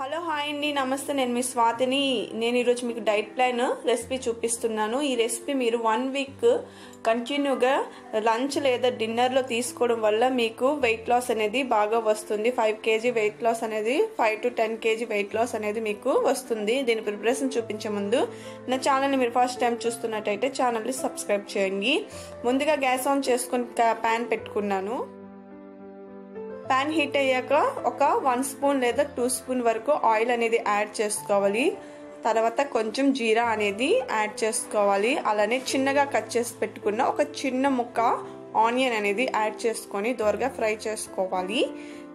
Hello hi అండి, నమస్తే. నేను మీ స్వాతిని. నేను ఈరోజు మీకు డైట్ ప్లాన్ రెసిపీ చూపిస్తున్నాను. ఈ రెసిపీ మీరు 1 వీక్ కంటిన్యూగా లంచ్ లేదా డిన్నర్లో తీసుకోవడం వల్ల మీకు వెయిట్ లాస్ అనేది బాగా వస్తుంది. 5 kg వెయిట్ లాస్ అనేది 5 to 10 kg వెయిట్ లాస్ అనేది మీకు వస్తుంది. దీని ప్రిపరేషన్ చూపించే ముందు నా ఛానల్ని మీరు ఫస్ట్ టైం చూస్తున్నట్టయితే ఛానల్ని సబ్స్క్రైబ్ చేయండి. ముందుగా గ్యాస్ ఆన్ చేసుకొని ప్యాన్ పెట్టుకున్నాను. ప్యాన్ హీట్ అయ్యాక ఒక 1 స్పూన్ లేదా 2 స్పూన్ వరకు ఆయిల్ అనేది యాడ్ చేసుకోవాలి. తర్వాత కొంచెం జీరా అనేది యాడ్ చేసుకోవాలి. అలానే చిన్నగా కట్ చేసి పెట్టుకున్న ఒక చిన్న ముక్క ఆనియన్ అనేది యాడ్ చేసుకొని దోరగా ఫ్రై చేసుకోవాలి.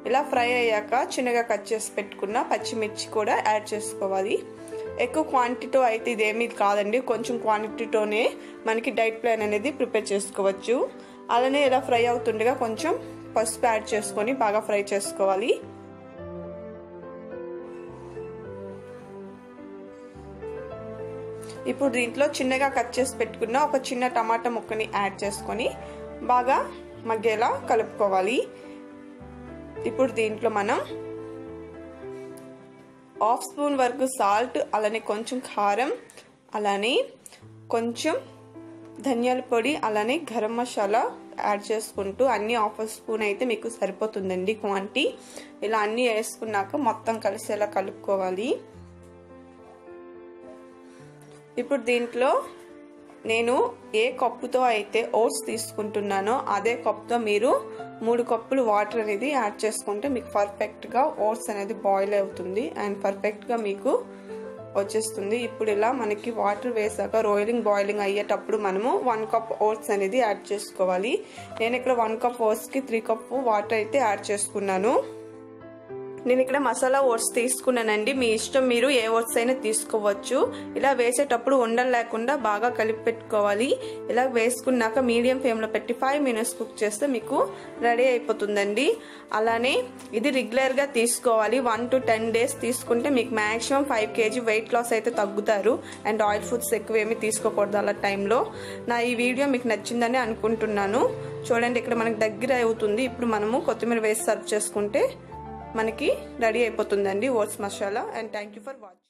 ఇలా ఫ్రై అయ్యాక చిన్నగా కట్ చేసి పెట్టుకున్న పచ్చిమిర్చి కూడా యాడ్ చేసుకోవాలి. ఎక్కువ క్వాంటిటీతో అయితే ఇదేమీ కాదండి, కొంచెం క్వాంటిటీతోనే మనకి డైట్ ప్లాన్ అనేది ప్రిపేర్ చేసుకోవచ్చు. అలానే ఇలా ఫ్రై అవుతుండగా కొంచెం పసుపు యాడ్ చేసుకొని బాగా ఫ్రై చేసుకోవాలి. ఇప్పుడు దీంట్లో చిన్నగా కట్ చేసి పెట్టుకున్న ఒక చిన్న టమాటా ముక్కని యాడ్ చేసుకొని బాగా మగ్గేలా కలుపుకోవాలి. ఇప్పుడు దీంట్లో మనం 1/2 స్పూన్ వరకు సాల్ట్, అలానే కొంచెం కారం, అలానే కొంచెం ధనియాల పొడి, అలానే గరం మసాలా యాడ్ చేసుకుంటూ అన్ని 1/2 స్పూన్ అయితే మీకు సరిపోతుందండి క్వాంటిటీ. ఇలా అన్ని వేసుకున్నాక మొత్తం కలిసేలా కలుపుకోవాలి. ఇప్పుడు దీంట్లో నేను ఏ కప్పుతో అయితే ఓట్స్ తీసుకుంటున్నానో అదే కప్తో మీరు 3 కప్పులు వాటర్ అనేది యాడ్ చేసుకుంటే మీకు పర్ఫెక్ట్గా ఓట్స్ అనేది బాయిల్ అవుతుంది అండ్ పర్ఫెక్ట్గా మీకు వచ్చేస్తుంది. ఇప్పుడు ఇలా మనకి వాటర్ వేసాక బాయిలింగ్ అయ్యేటప్పుడు మనము 1 కప్ ఓట్స్ అనేది యాడ్ చేసుకోవాలి. నేను ఇక్కడ 1 కప్ ఓట్స్కి 3 కప్ వాటర్ అయితే యాడ్ చేసుకున్నాను. నేను ఇక్కడ మసాలా ఓట్స్ తీసుకున్నానండి, మీ ఇష్టం, మీరు ఏ ఓట్స్ అయినా తీసుకోవచ్చు. ఇలా వేసేటప్పుడు ఉండలు లేకుండా బాగా కలిపి పెట్టుకోవాలి. ఇలా వేసుకున్నాక మీడియం ఫ్లేమ్లో పెట్టి 5 minutes కుక్ చేస్తే మీకు రెడీ అయిపోతుందండి. అలానే ఇది రెగ్యులర్గా తీసుకోవాలి. 1 to 10 days తీసుకుంటే మీకు మ్యాక్సిమం 5 kg వెయిట్ లాస్ అయితే తగ్గుతారు. అండ్ ఆయిల్ ఫుడ్స్ ఎక్కువ ఏమీ తీసుకోకూడదు అలా టైంలో. నా ఈ వీడియో మీకు నచ్చిందని అనుకుంటున్నాను. చూడండి, ఇక్కడ మనకు దగ్గర అవుతుంది. ఇప్పుడు మనము కొత్తిమీర వేసి సర్వ్ చేసుకుంటే మనకి రెడీ అయిపోతుందండి oats masala. And thank you for watching.